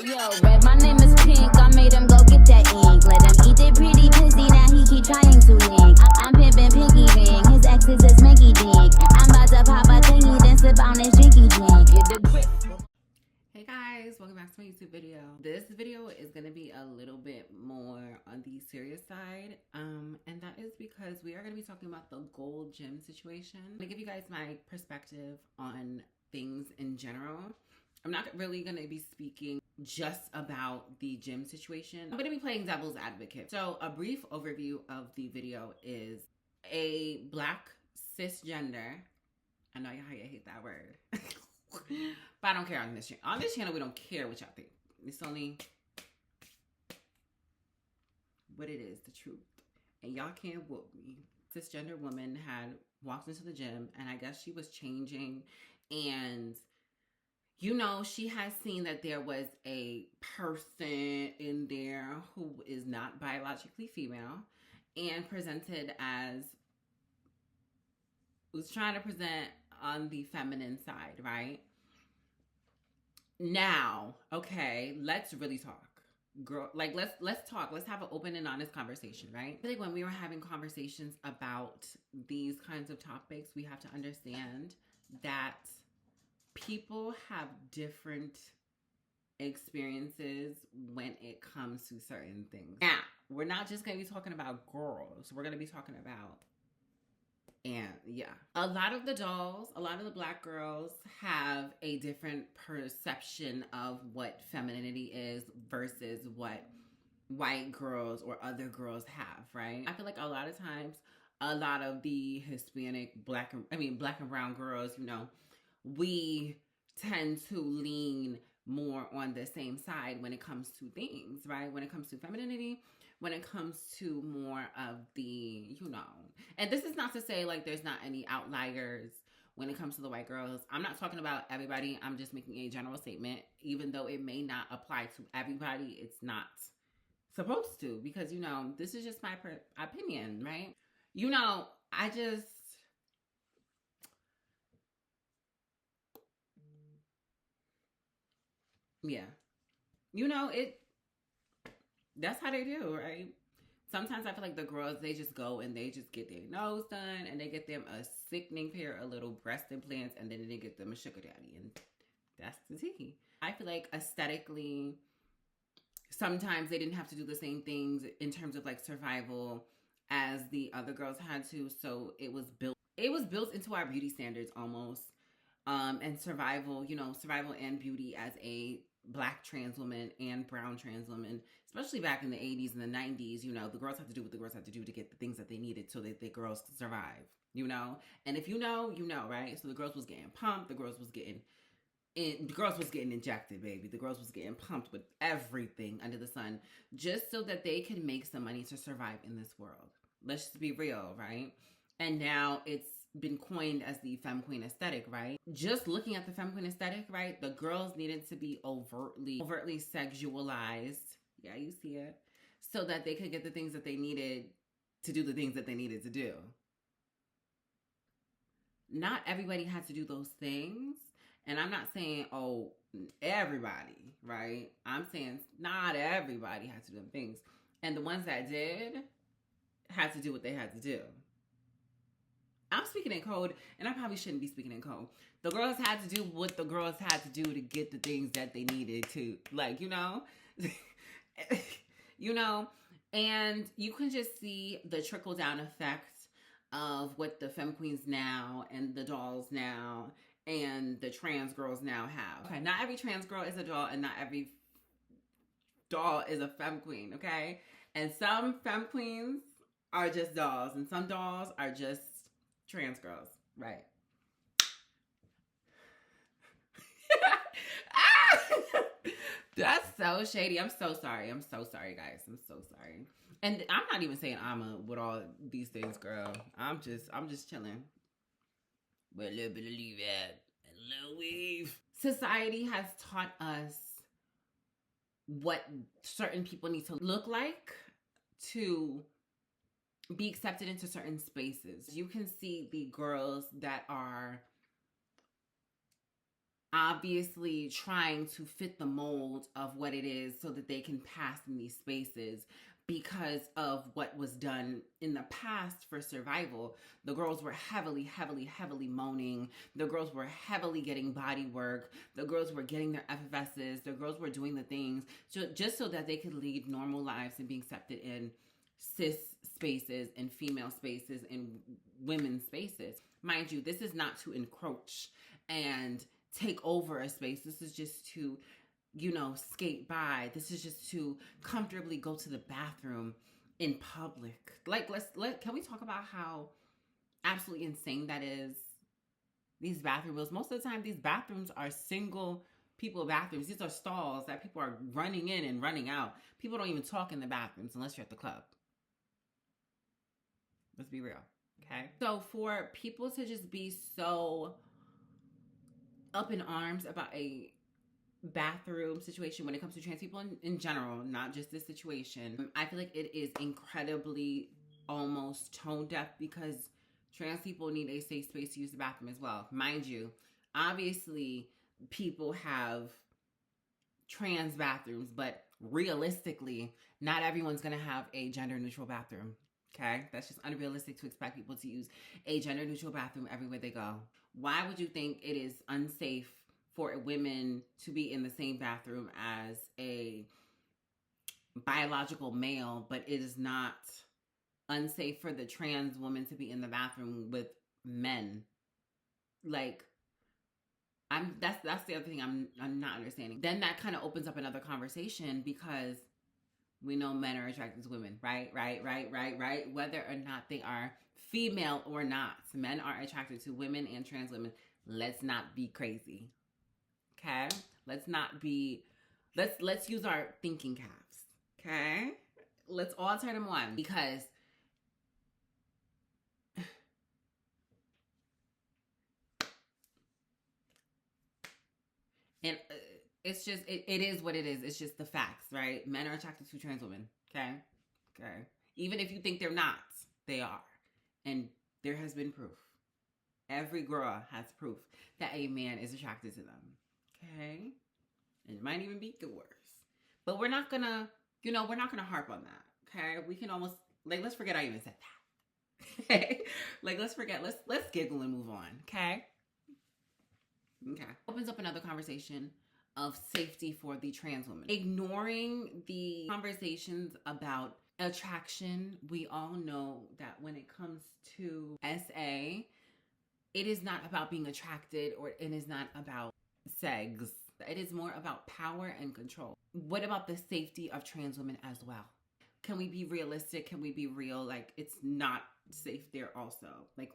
Yo, red, my name is Pink. I made him go get that ink. Let him eat it pretty pussy. Now he keep trying to link. I'm pimping Pinky Ring. His ex is a sminky dink. I'm about to pop a thingy, then sip on this drinky drink. Get the grip. Hey guys, welcome back to my YouTube video. This video is going to be a little bit more on the serious side, and that is because we are going to be talking about the gold gym situation. I'm going to give you guys my perspective on things in general. I'm not really going to be speaking just about the gym situation. I'm going to be playing devil's advocate. So a brief overview of the video is a black cisgender, I know y'all hate that word, but I don't care on this channel. On this channel, we don't care what y'all think. It's only what it is, the truth. And y'all can't whoop me. Cisgender woman had walked into the gym, and I guess she was changing, and you know, she has seen that there was a person in there who is not biologically female and presented as, was trying to present on the feminine side, right? Now, okay, let's really talk. Girl, like let's talk. Let's have an open and honest conversation, right? I feel like when we were having conversations about these kinds of topics, we have to understand that people have different experiences when it comes to certain things. Now, we're not just going to be talking about girls. We're going to be talking about, and yeah, a lot of the dolls, a lot of the black girls have a different perception of what femininity is versus what white girls or other girls have, right? I feel like a lot of times, a lot of the Hispanic, black and brown girls, you know, we tend to lean more on the same side when it comes to things, right? When it comes to femininity, when it comes to more of the, you know, and this is not to say like there's not any outliers when it comes to the white girls. I'm not talking about everybody. I'm just making a general statement, even though it may not apply to everybody. It's not supposed to, because, you know, this is just my opinion, right? You know, yeah, you know, that's how they do, right? Sometimes I feel like the girls, they just go and they just get their nose done and they get them a sickening pair of little breast implants, and then they get them a sugar daddy, and that's the tea. I feel like aesthetically, sometimes they didn't have to do the same things in terms of like survival as the other girls had to, so it was built into our beauty standards almost. And survival, you know, survival and beauty as a black trans woman and brown trans woman, especially back in the 80s and the 90s, you know, the girls had to do what the girls had to do to get the things that they needed so that the girls could survive, you know? And if you know, you know, right? So the girls was getting pumped, the girls was getting injected, baby. The girls was getting pumped with everything under the sun just so that they could make some money to survive in this world. Let's just be real, right? And now it's been coined as the femme queen aesthetic, right? Just looking at the femme queen aesthetic, right? The girls needed to be overtly sexualized. Yeah, you see it. So that they could get the things that they needed to do the things that they needed to do. Not everybody had to do those things. And I'm not saying, oh, everybody, right? I'm saying not everybody had to do them things. And the ones that did had to do what they had to do. I'm speaking in code, and I probably shouldn't be speaking in code. The girls had to do what the girls had to do to get the things that they needed to, like, you know, you know, and you can just see the trickle down effect of what the femme queens now and the dolls now and the trans girls now have. Okay, not every trans girl is a doll, and not every doll is a femme queen, okay? And some femme queens are just dolls, and some dolls are just trans girls, right? That's so shady. I'm so sorry. I'm so sorry, guys. I'm so sorry. And I'm not even saying I'm with all these things, girl. I'm just chilling with a little bit of leave at and a little weave. Society has taught us what certain people need to look like to be accepted into certain spaces. You can see the girls that are obviously trying to fit the mold of what it is so that they can pass in these spaces because of what was done in the past for survival. The girls were heavily moaning. The girls were heavily getting body work. The girls were getting their FFSs. The girls were doing the things just so that they could lead normal lives and be accepted in cis spaces and female spaces and women's spaces. Mind you, this is not to encroach and take over a space. This is just to, skate by. This is just to comfortably go to the bathroom in public. Like, can we talk about how absolutely insane that is? These bathroom bills. Most of the time, these bathrooms are single people bathrooms. These are stalls that people are running in and running out. People don't even talk in the bathrooms unless you're at the club. Let's be real, okay? So for people to just be so up in arms about a bathroom situation when it comes to trans people in general, not just this situation, I feel like it is incredibly almost tone deaf because trans people need a safe space to use the bathroom as well. Mind you, obviously people have trans bathrooms, but realistically, not everyone's gonna have a gender neutral bathroom. Okay, that's just unrealistic to expect people to use a gender neutral bathroom everywhere they go. Why would you think it is unsafe for women to be in the same bathroom as a biological male, but it is not unsafe for the trans woman to be in the bathroom with men? Like, that's the other thing I'm not understanding. Then that kind of opens up another conversation because we know men are attracted to women, right? Whether or not they are female or not, men are attracted to women and trans women. Let's not be crazy, okay? Let's use our thinking caps, okay? Let's all turn them on because and it's just, it is what it is. It's just the facts, right? Men are attracted to trans women, okay? Even if you think they're not, they are. And there has been proof. Every girl has proof that a man is attracted to them, okay? And it might even be yours. But we're not gonna, we're not gonna harp on that, okay? We can almost, let's forget I even said that, okay? Let's forget, let's giggle and move on, okay? Okay. Opens up another conversation of safety for the trans woman. Ignoring the conversations about attraction, we all know that when it comes to SA, it is not about being attracted or it is not about sex. It is more about power and control. What about the safety of trans women as well? Can we be realistic? Can we be real? Like, it's not safe there also. Like,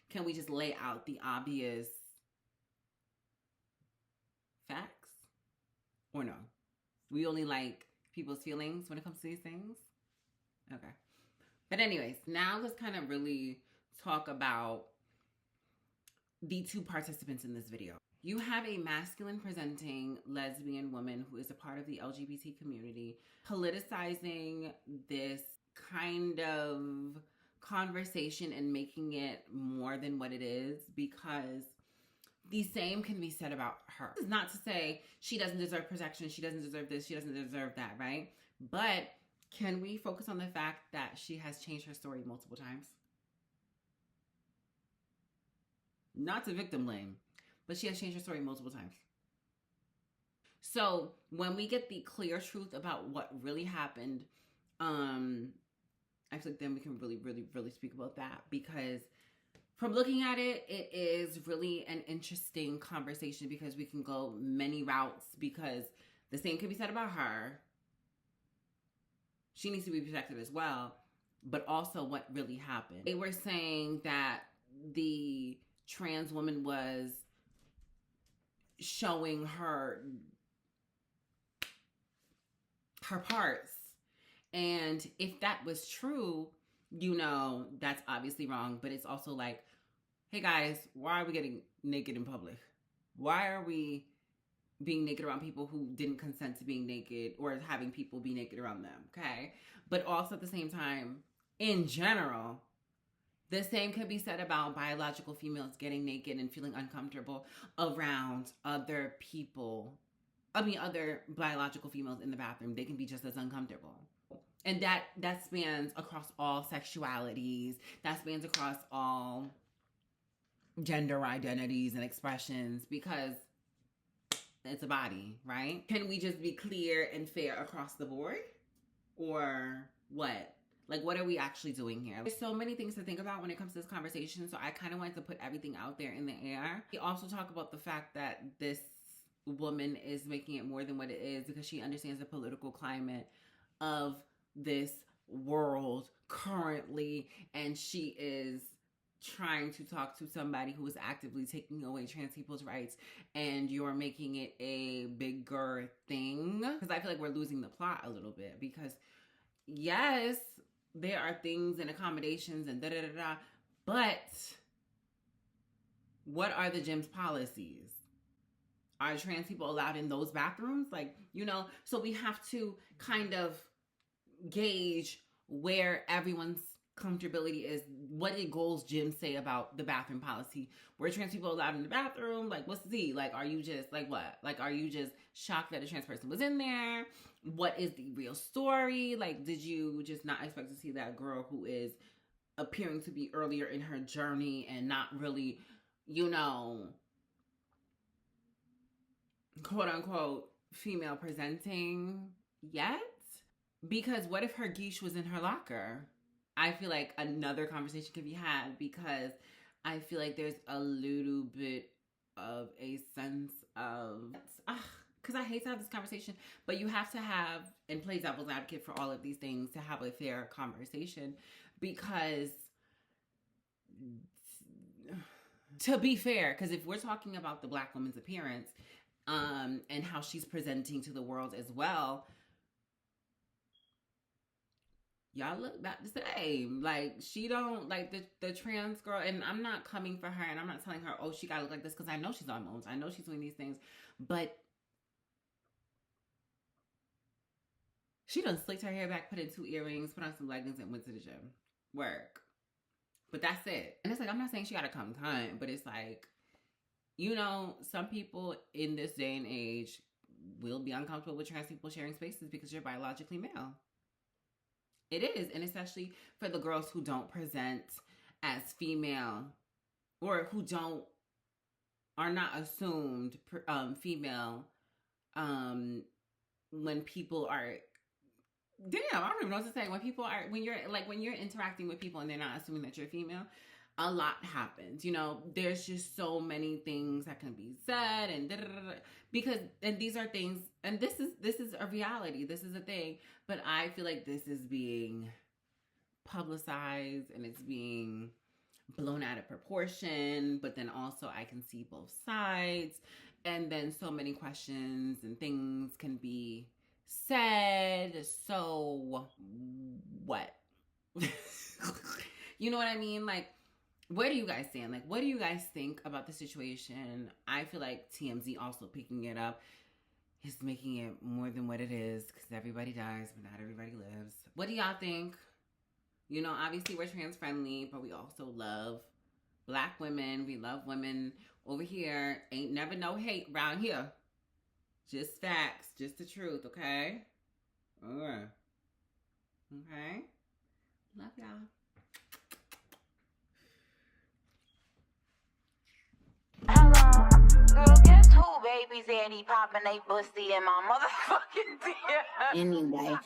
can we just lay out the obvious facts? Or no? We only like people's feelings when it comes to these things? Okay. But anyways, now let's kind of really talk about the two participants in this video. You have a masculine presenting lesbian woman who is a part of the LGBT community politicizing this kind of conversation and making it more than what it is, because the same can be said about her. This is not to say she doesn't deserve protection, she doesn't deserve this, she doesn't deserve that, right? But can we focus on the fact that she has changed her story multiple times? Not to victim blame, but she has changed her story multiple times. So when we get the clear truth about what really happened, I think then we can really speak about that, because from looking at it, it is really an interesting conversation because we can go many routes, because the same can be said about her. She needs to be protected as well, but also what really happened. They were saying that the trans woman was showing her parts. And if that was true, that's obviously wrong. But it's also like, hey guys, why are we getting naked in public? Why are we being naked around people who didn't consent to being naked, or having people be naked around them, okay? But also at the same time, in general, The same could be said about biological females getting naked and feeling uncomfortable around other people. Other biological females in the bathroom. They can be just as uncomfortable. And that spans across all sexualities. That spans across all gender identities and expressions, because it's a body, right? Can we just be clear and fair across the board? Or what? Like, what are we actually doing here? There's so many things to think about when it comes to this conversation, so I kind of wanted to put everything out there in the air. We also talk about the fact that this woman is making it more than what it is because she understands the political climate of this world currently, and she is trying to talk to somebody who is actively taking away trans people's rights, and you're making it a bigger thing. Because I feel like we're losing the plot a little bit, because yes, there are things and accommodations and da-da-da-da, but what are the gym's policies? Are trans people allowed in those bathrooms? Like, you know, so we have to kind of gauge where everyone's comfortability is. What did Gold's Gym say about the bathroom policy? Were trans people allowed in the bathroom? Like, what's the Z? Like, are you just, like, what? Like, are you just shocked that a trans person was in there? What is the real story? Like, did you just not expect to see that girl who is appearing to be earlier in her journey and not really, you know, quote unquote female presenting yet? Because what if her geesh was in her locker? I feel like another conversation could be had, because I feel like there's a little bit of a sense of, because I hate to have this conversation, but you have to have and play devil's advocate for all of these things to have a fair conversation. Because to be fair, because if we're talking about the Black woman's appearance and how she's presenting to the world as well, y'all look about the same. Like, she don't, like, the trans girl, and I'm not coming for her, and I'm not telling her, oh, she gotta look like this, because I know she's on hormones. I know she's doing these things, but she done slicked her hair back, put in 2 earrings, put on some leggings, and went to the gym. Work. But that's it. And it's like, I'm not saying she gotta come cunt, but it's like, you know, some people in this day and age will be uncomfortable with trans people sharing spaces because you're biologically male. It is, and especially for the girls who don't present as female, or who are not assumed female, when people are, I don't even know what to say. When you're interacting with people and they're not assuming that you're female, a lot happens. You know, there's just so many things that can be said, and because these are things, and this is a reality. This is a thing. But I feel like this is being publicized and it's being blown out of proportion. But then also I can see both sides, and then so many questions and things can be said. So what? You know what I mean? Like, where do you guys stand? Like, what do you guys think about the situation? I feel like TMZ also picking it up is making it more than what it is, because everybody dies, but not everybody lives. What do y'all think? You know, obviously we're trans friendly, but we also love Black women. We love women over here. Ain't never no hate around here. Just facts, just the truth, okay? Okay. Love y'all. Hello. Girl, guess who babies and he popping they pussy in my motherfucking DM? Anyway,